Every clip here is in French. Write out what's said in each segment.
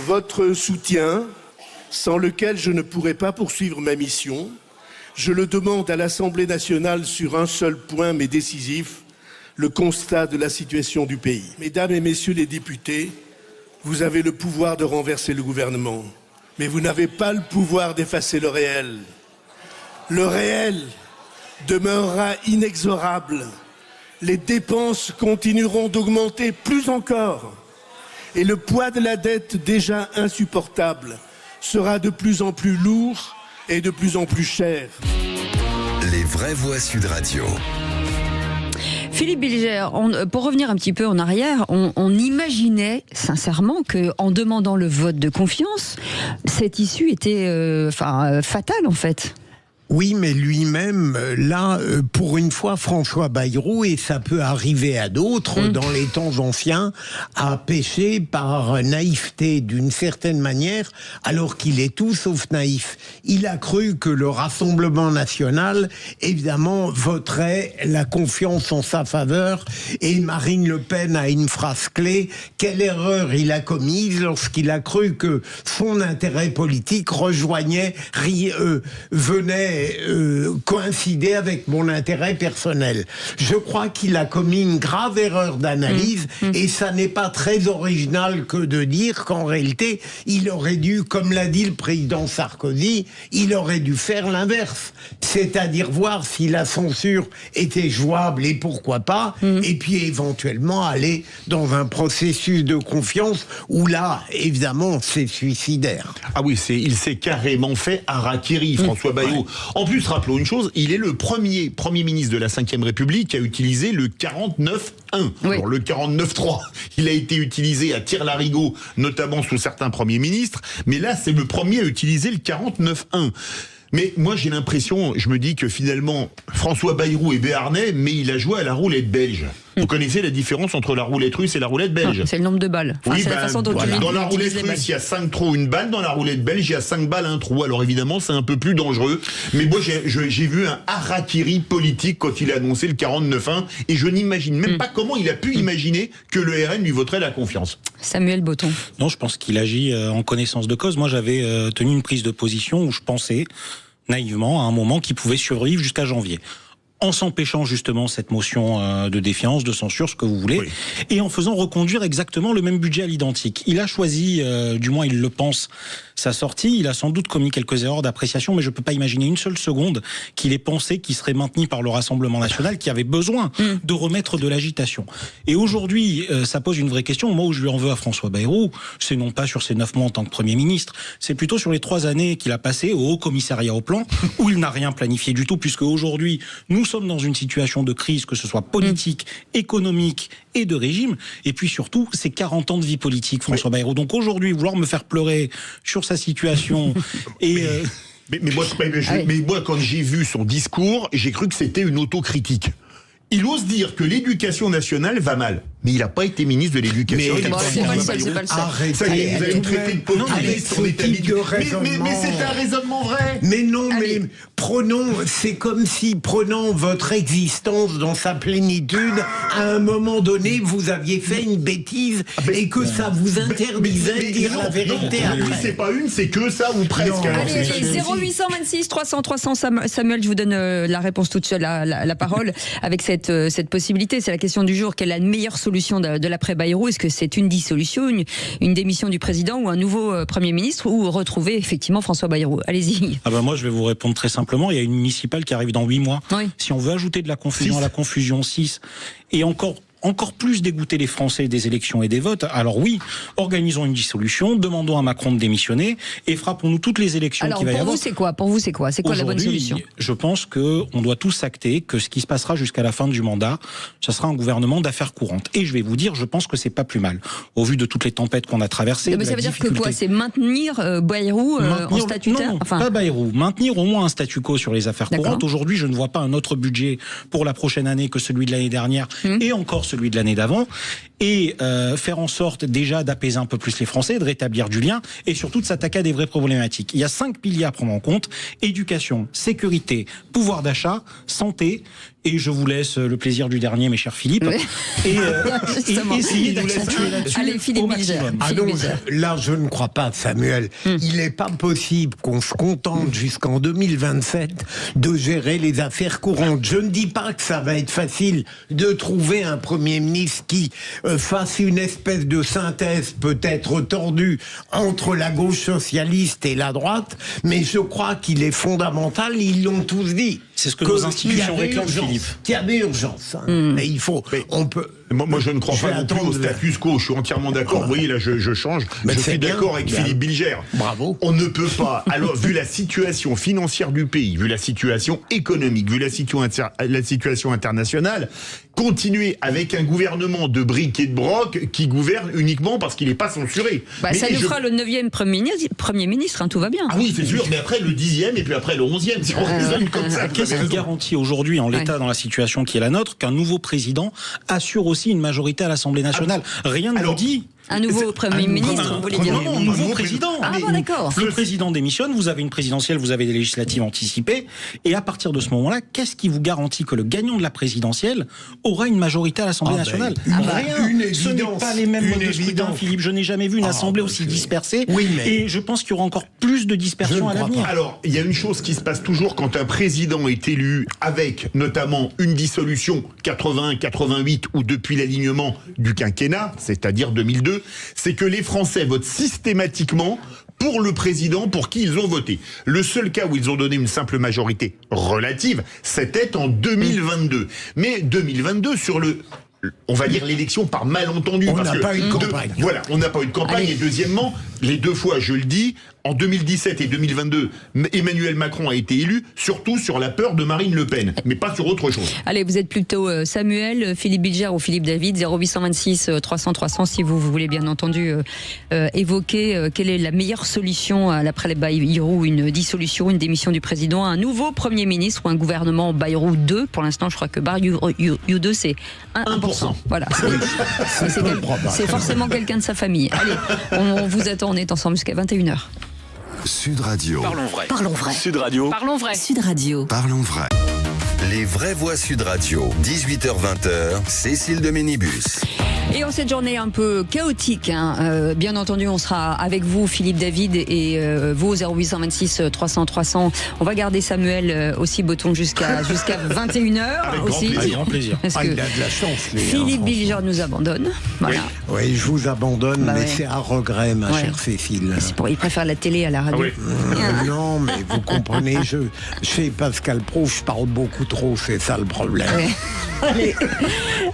votre soutien, sans lequel je ne pourrais pas poursuivre ma mission. Je le demande à l'Assemblée nationale sur un seul point, mais décisif, le constat de la situation du pays. Mesdames et messieurs les députés, vous avez le pouvoir de renverser le gouvernement, mais vous n'avez pas le pouvoir d'effacer le réel. Le réel demeurera inexorable. Les dépenses continueront d'augmenter plus encore. Et le poids de la dette déjà insupportable sera de plus en plus lourd et de plus en plus cher. Les vraies voix Sud Radio. Philippe Bilger, pour revenir un petit peu en arrière, on imaginait sincèrement qu'en demandant le vote de confiance, cette issue était fatale en fait. Oui, mais lui-même, là, pour une fois, François Bayrou, et ça peut arriver à d'autres, dans les temps anciens, a péché par naïveté d'une certaine manière, alors qu'il est tout sauf naïf. Il a cru que le Rassemblement national, évidemment, voterait la confiance en sa faveur, et Marine Le Pen a une phrase clé: quelle erreur il a commise lorsqu'il a cru que son intérêt politique venait coïncider avec mon intérêt personnel. Je crois qu'il a commis une grave erreur d'analyse et ça n'est pas très original que de dire qu'en réalité, il aurait dû, comme l'a dit le président Sarkozy, il aurait dû faire l'inverse. C'est-à-dire voir si la censure était jouable et pourquoi pas, et puis éventuellement aller dans un processus de confiance où là, évidemment, c'est suicidaire. Ah oui, il s'est carrément fait harakiri, François Bayrou. En plus, rappelons une chose, il est le premier ministre de la Ve République à utiliser le 49.1. Oui. Alors, le 49.3, il a été utilisé à tire-larigot, notamment sous certains premiers ministres, mais là, c'est le premier à utiliser le 49.1. Mais moi, j'ai l'impression, je me dis que finalement, François Bayrou est béarnais, mais il a joué à la roulette belge. Vous connaissez la différence entre la roulette russe et la roulette belge? C'est le nombre de balles. Enfin, oui, c'est la façon dont dans la roulette russe, il y a 5 trous, une balle. Dans la roulette belge, il y a 5 balles, un trou. Alors évidemment, c'est un peu plus dangereux. Mais moi, j'ai vu un harakiri politique quand il a annoncé le 49.1. Et je n'imagine même pas comment il a pu imaginer que le RN lui voterait la confiance. Samuel Botton. Non, je pense qu'il agit en connaissance de cause. Moi, j'avais tenu une prise de position où je pensais naïvement à un moment qu'il pouvait survivre jusqu'à janvier, en s'empêchant justement cette motion de défiance, de censure, ce que vous voulez, et en faisant reconduire exactement le même budget à l'identique. Il a choisi, du moins il le pense, sa sortie. Il a sans doute commis quelques erreurs d'appréciation, mais je ne peux pas imaginer une seule seconde qu'il ait pensé qu'il serait maintenu par le Rassemblement national, qui avait besoin de remettre de l'agitation. Et aujourd'hui, ça pose une vraie question. Moi, où je lui en veux à François Bayrou, c'est non pas sur ses 9 mois en tant que Premier ministre, c'est plutôt sur les 3 années qu'il a passées au Haut Commissariat au Plan, où il n'a rien planifié du tout, puisque aujourd'hui, nous sommes dans une situation de crise, que ce soit politique, économique et de régime, et puis surtout, c'est 40 ans de vie politique, François Bayrou. Donc aujourd'hui, vouloir me faire pleurer sur sa situation et... Mais moi, quand j'ai vu son discours, j'ai cru que c'était une autocritique. Il ose dire que l'éducation nationale va mal. Mais il n'a pas été ministre de l'éducation. Arrêtez, ça y est, vous allez me traiter de populiste, on est habitué. Mais c'est un raisonnement vrai. Mais non, mais c'est comme si, prenant votre existence dans sa plénitude, à un moment donné, vous aviez fait une bêtise et que ça vous interdisait de dire la vérité. Oui, c'est pas une, c'est que ça ou presque. Allez, 0826 300 300, Samuel, je vous donne la réponse toute seule, la parole, avec cette possibilité. C'est la question du jour. Quelle est la meilleure solution de l'après-Bayrou? Est-ce que c'est une dissolution, une démission du président ou un nouveau Premier ministre, ou retrouver effectivement François Bayrou? Allez-y. Moi, je vais vous répondre très simplement. Il y a une municipale qui arrive dans 8 mois. Oui. Si on veut ajouter de la confusion à la confusion, 6, et encore plus dégoûter les Français des élections et des votes, alors oui, organisons une dissolution, demandons à Macron de démissionner et frappons-nous toutes les élections qu'il va y avoir. Pour vous, c'est quoi la bonne solution? Je pense qu'on doit tous acter que ce qui se passera jusqu'à la fin du mandat, ça sera un gouvernement d'affaires courantes. Et je vais vous dire, je pense que c'est pas plus mal, au vu de toutes les tempêtes qu'on a traversées. Mais ça veut dire que quoi? C'est maintenir Bayrou en statutaire? Non, pas Bayrou. Maintenir au moins un statu quo sur les affaires courantes. Aujourd'hui, je ne vois pas un autre budget pour la prochaine année que celui de l'année dernière et encore celui de l'année d'avant, et faire en sorte déjà d'apaiser un peu plus les Français, de rétablir du lien et surtout de s'attaquer à des vraies problématiques. Il y a 5 piliers à prendre en compte: éducation, sécurité, pouvoir d'achat, santé Et je vous laisse le plaisir du dernier, mes chers Philippe, et essayer d'accentuer là-dessus. Allez, Philippe au Bilger. maximum. Ah non, là je ne crois pas, Samuel. Il n'est pas possible qu'on se contente jusqu'en 2027 de gérer les affaires courantes. Je ne dis pas que ça va être facile de trouver un Premier ministre qui fasse une espèce de synthèse peut-être tordue entre la gauche socialiste et la droite, mais je crois qu'il est fondamental, ils l'ont tous dit. C'est ce que nos institutions réclament, Philippe. Il y avait urgence. Mais il faut, on peut... Moi, je ne crois pas non plus au status quo. Je suis entièrement d'accord. Vous voyez, là, je change. Mais je suis d'accord avec Philippe Bilger. Bravo. On ne peut pas, alors, vu la situation financière du pays, vu la situation économique, vu la situation internationale, continuer avec un gouvernement de briques et de broc qui gouverne uniquement parce qu'il n'est pas censuré. Ça nous fera le 9e Premier ministre, hein, tout va bien. Ah oui, c'est sûr, mais après le 10e et puis après le 11e, si on raisonne comme ça. Qu'est-ce qui garantit aujourd'hui, en l'état, dans la situation qui est la nôtre, qu'un nouveau président assure aussi une majorité à l'Assemblée nationale? Rien ne le dit. Un nouveau Premier ministre, vous voulez dire? Non, un nouveau président. Ah bon, d'accord. Le président démissionne, vous avez une présidentielle, vous avez des législatives anticipées, et à partir de ce moment-là, qu'est-ce qui vous garantit que le gagnant de la présidentielle aura une majorité à l'Assemblée nationale? Rien. Ce n'est pas les mêmes modes de scrutin, Philippe. Je n'ai jamais vu une assemblée aussi dispersée, et je pense qu'il y aura encore plus de dispersion à l'avenir. Alors, il y a une chose qui se passe toujours quand un président est élu avec notamment une dissolution 81-88 ou depuis l'alignement du quinquennat, c'est-à-dire 2002, c'est que les Français votent systématiquement pour le président pour qui ils ont voté. Le seul cas où ils ont donné une simple majorité relative, c'était en 2022. Mais 2022, sur on va dire l'élection par malentendu. On n'a pas eu de campagne. Voilà, on n'a pas eu de campagne. Allez. Et deuxièmement, les deux fois, je le dis, en 2017 et 2022, Emmanuel Macron a été élu, surtout sur la peur de Marine Le Pen, mais pas sur autre chose. Allez, vous êt plutôt Samuel, Philippe Bilger ou Philippe David, 0826 300 300, si vous voulez bien entendu évoquer quelle est la meilleure solution à l'après Bayrou, une dissolution, une démission du président, un nouveau Premier ministre ou un gouvernement Bayrou 2. Pour l'instant, je crois que Bayrou 2, c'est 1%. Voilà, c'est forcément quelqu'un de sa famille. Allez, on vous attend, on est ensemble jusqu'à 21h. Sud Radio. Parlons vrai. Parlons vrai. Sud Radio. Parlons vrai. Sud Radio. Parlons vrai. Les vraies voix Sud Radio. 18h-20h, Cécile de Ménibus. Et en cette journée un peu chaotique, bien entendu, on sera avec vous, Philippe David, et vous, 0826 300 300. On va garder Samuel aussi Botton jusqu'à 21h aussi. Avec grand plaisir. Parce que il a de la chance, lui, Philippe Bilger nous abandonne. Voilà. Oui, je vous abandonne, mais ouais. c'est à regret, ma chère Cécile. Il préfère la télé à la radio. Non, mais vous comprenez, chez Pascal Pro, je parle beaucoup trop, c'est ça le problème. Ouais.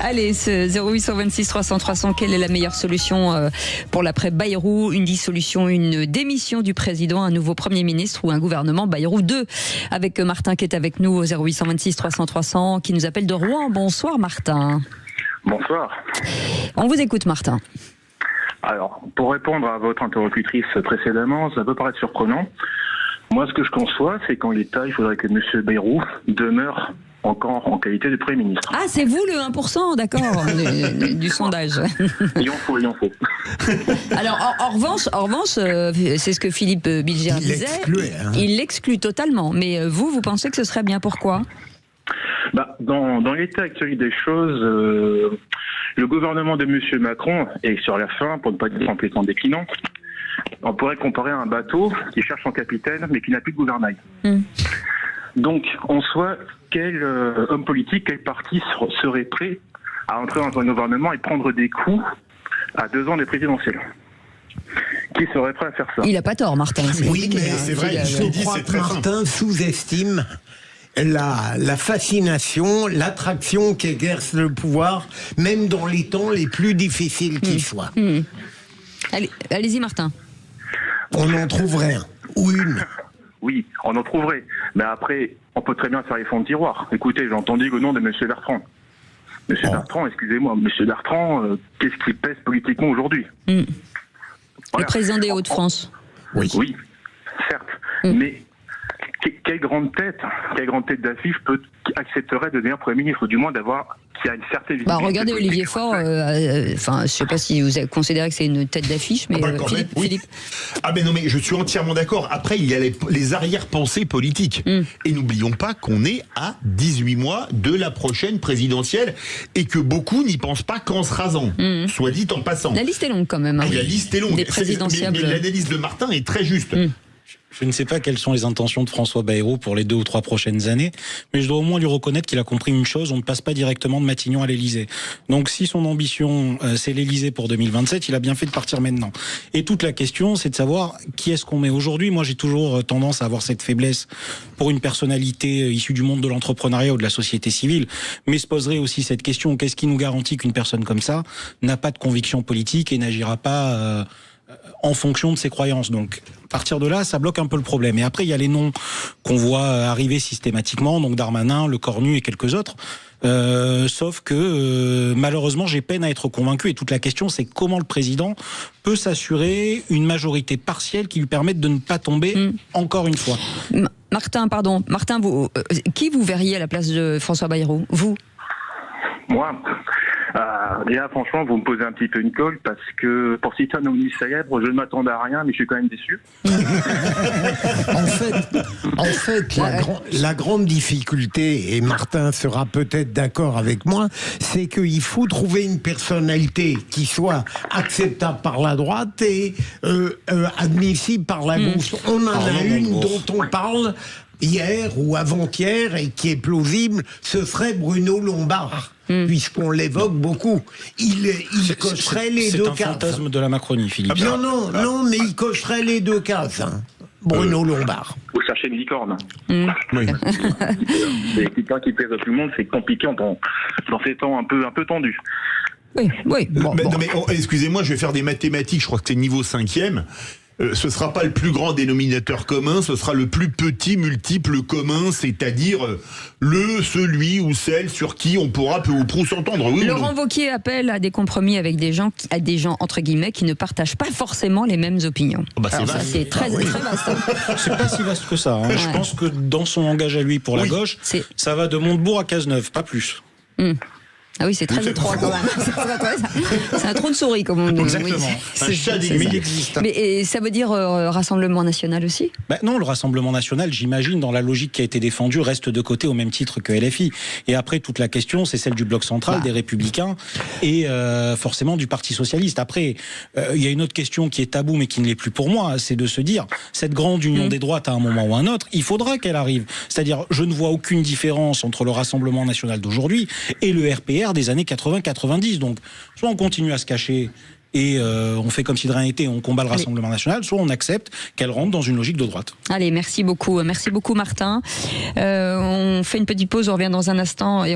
Allez, ce 0826 300 300, quelle est la meilleure solution pour l'après Bayrou? Une dissolution, une démission du président, un nouveau Premier ministre ou un gouvernement Bayrou 2? Avec Martin qui est avec nous au 0826 300 300, qui nous appelle de Rouen. Bonsoir Martin. Bonsoir. On vous écoute Martin. Alors, pour répondre à votre interlocutrice précédemment, ça peut paraître surprenant. Moi, ce que je conçois, c'est qu'en l'état, il faudrait que M. Bayrou demeure encore en qualité de Premier ministre. Ah, c'est vous le 1%, d'accord, du sondage. Il en faut. Alors, en revanche, c'est ce que Philippe Bilger disait. Il l'exclut totalement. Mais vous pensez que ce serait bien, pourquoi ? Dans l'état actuel des choses, le gouvernement de M. Macron est sur la fin, pour ne pas dire complètement déclinant. On pourrait comparer à un bateau qui cherche son capitaine, mais qui n'a plus de gouvernail. Donc, en soi, quel homme politique, quel parti serait prêt à entrer dans un gouvernement et prendre des coups à 2 ans des présidentielles? Qui serait prêt à faire ça? Il n'a pas tort, Martin. Oui, mais c'est vrai, Je crois que Martin sous-estime la fascination, l'attraction qu'exerce le pouvoir, même dans les temps les plus difficiles qui soient. Allez-y, Martin. On en trouverait un, ou une. Oui, on en trouverait. Mais après, on peut très bien faire les fonds de tiroir. Écoutez, j'ai entendu le nom de M. Bertrand. M. Bertrand, excusez-moi, M. Bertrand, qu'est-ce qui pèse politiquement aujourd'hui? Voilà. Le président des Hauts-de-France. Oui, certes. Mais quelle grande tête d'affiche accepterait de devenir Premier ministre, ou du moins qui a une certaine Bah, visibilité regardez politique. Olivier Faure, enfin, je sais pas si vous considérez que c'est une tête d'affiche, mais Quand même, oui. Philippe. Ah ben non, mais je suis entièrement d'accord. Après, il y a les arrière-pensées politiques. Et n'oublions pas qu'on est à 18 mois de la prochaine présidentielle et que beaucoup n'y pensent pas qu'en se rasant. Soit dit en passant. La liste est longue quand même. Hein. La liste est longue. Des présidentiables. Mais l'analyse de Martin est très juste. Je ne sais pas quelles sont les intentions de François Bayrou pour les 2 ou 3 prochaines années, mais je dois au moins lui reconnaître qu'il a compris une chose, on ne passe pas directement de Matignon à l'Élysée. Donc si son ambition c'est l'Élysée pour 2027, il a bien fait de partir maintenant. Et toute la question, c'est de savoir qui est-ce qu'on met aujourd'hui. Moi, j'ai toujours tendance à avoir cette faiblesse pour une personnalité issue du monde de l'entrepreneuriat ou de la société civile, mais se poserait aussi cette question, qu'est-ce qui nous garantit qu'une personne comme ça n'a pas de conviction politique et n'agira pas en fonction de ses croyances. Donc, à partir de là, ça bloque un peu le problème. Et après, il y a les noms qu'on voit arriver systématiquement, donc Darmanin, Le Cornu et quelques autres. Sauf que, malheureusement, j'ai peine à être convaincu. Et toute la question, c'est comment le président peut s'assurer une majorité partielle qui lui permette de ne pas tomber encore une fois. Martin, vous, qui vous verriez à la place de François Bayrou? Vous? Moi, déjà, franchement, vous me posez un petit peu une colle parce que, pour citer un homme célèbre, je ne m'attendais à rien, mais je suis quand même déçu. En fait, la grande difficulté, et Martin sera peut-être d'accord avec moi, c'est qu'il faut trouver une personnalité qui soit acceptable par la droite et admissible par la gauche. On en a une dont on parle hier ou avant-hier et qui est plausible, ce serait Bruno Lombard. Puisqu'on l'évoque beaucoup. Il cocherait les deux cases. C'est un fantasme de la Macronie, Philippe. Non, mais il cocherait les deux cases. Hein. Bruno Lombard. Vous cherchez une licorne. Oui. C'est quelqu'un qui plaise à tout le monde, c'est compliqué dans ces temps un peu tendus. Oui. Bon. Non, mais excusez-moi, je vais faire des mathématiques, je crois que c'est niveau 5e. Ce sera pas le plus grand dénominateur commun, ce sera le plus petit multiple commun, c'est-à-dire celui ou celle sur qui on pourra peu ou prou s'entendre. Oui, Laurent Wauquiez appelle à des compromis avec des gens entre guillemets qui ne partagent pas forcément les mêmes opinions. Bah, c'est vaste. C'est très vaste. Hein. C'est pas si vaste que ça. Hein. Je pense que dans son langage à lui pour la gauche, ça va de Montebourg à Cazeneuve, pas plus. Ah oui, c'est très étroit quand même. C'est un trou de souris, comme on dit. Exactement. Un chat d'aiguille, il existe. Mais et ça veut dire Rassemblement National aussi? Non, le Rassemblement National, j'imagine, dans la logique qui a été défendue, reste de côté au même titre que LFI. Et après, toute la question, c'est celle du Bloc central, des Républicains et forcément du Parti Socialiste. Après, il y a une autre question qui est taboue, mais qui ne l'est plus pour moi, c'est de se dire, cette grande union des droites à un moment ou à un autre, il faudra qu'elle arrive. C'est-à-dire, je ne vois aucune différence entre le Rassemblement National d'aujourd'hui et le RPR des années 80-90. Donc, soit on continue à se cacher et on fait comme si de rien n'était, on combat le Rassemblement National, soit on accepte qu'elle rentre dans une logique de droite. Allez, merci beaucoup Martin. On fait une petite pause, on revient dans un instant et